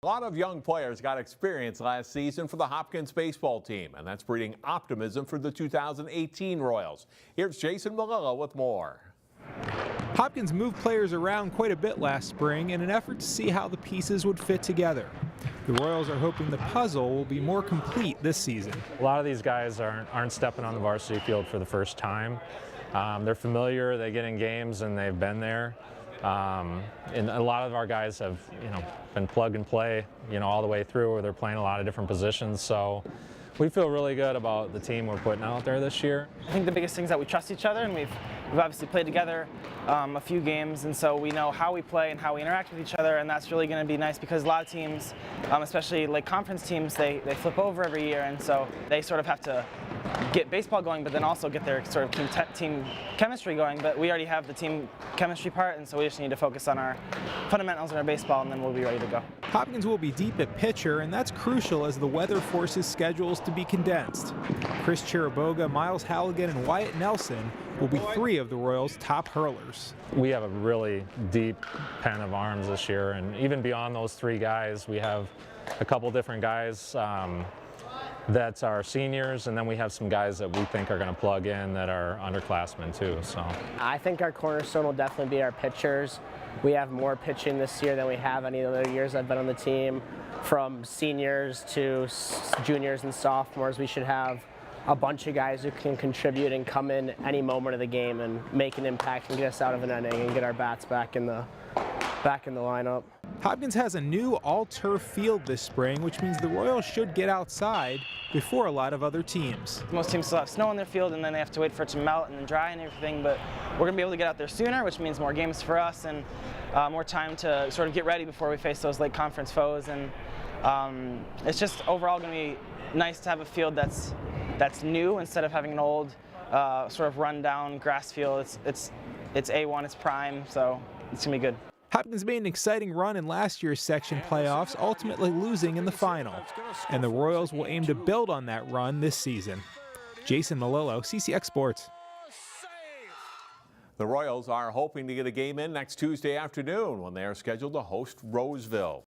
A lot of young players got experience last season for the Hopkins baseball team, and that's breeding optimism for the 2018 Royals. Here's Jason Melillo with more. Hopkins moved players around quite a bit last spring in an effort to see how the pieces would fit together. The Royals are hoping the puzzle will be more complete this season. A lot of these guys aren't stepping on the varsity field for the first time. They're familiar, they get in games and they've been there. And a lot of our guys have, been plug and play, all the way through, where they're playing a lot of different positions. So we feel really good about the team we're putting out there this year. I think the biggest thing is that we trust each other, and we've obviously played together a few games, and so we know how we play and how we interact with each other, and that's really going to be nice because a lot of teams, especially like conference teams, they flip over every year, and so they sort of have to get baseball going, but then also get their sort of team chemistry going. But we already have the team chemistry part, and so we just need to focus on our fundamentals in our baseball, and then we'll be ready to go. Hopkins will be deep at pitcher, and that's crucial as the weather forces schedules to be condensed. Chris Chiriboga, Miles Halligan, and Wyatt Nelson will be three of the Royals' top hurlers. We have a really deep pen of arms this year, and even beyond those three guys, we have a couple different guys that are seniors, and then we have some guys that we think are going to plug in that are underclassmen too. So I think our cornerstone will definitely be our pitchers. We have more pitching this year than we have any other years I've been on the team. From seniors to juniors and sophomores, we should have a bunch of guys who can contribute and come in any moment of the game and make an impact and get us out of an inning and get our bats back in the lineup. Hopkins has a new all-turf field this spring, which means the Royals should get outside before a lot of other teams. Most teams still have snow in their field, and then they have to wait for it to melt and dry and everything, but we're going to be able to get out there sooner, which means more games for us and more time to sort of get ready before we face those late conference foes. And it's just overall going to be nice to have a field that's new instead of having an old sort of run-down grass field. It's A1, it's prime, so it's going to be good. Hopkins made an exciting run in last year's section playoffs, ultimately losing in the final. And the Royals will aim to build on that run this season. Jason Melillo, CCX Sports. The Royals are hoping to get a game in next Tuesday afternoon when they are scheduled to host Roseville.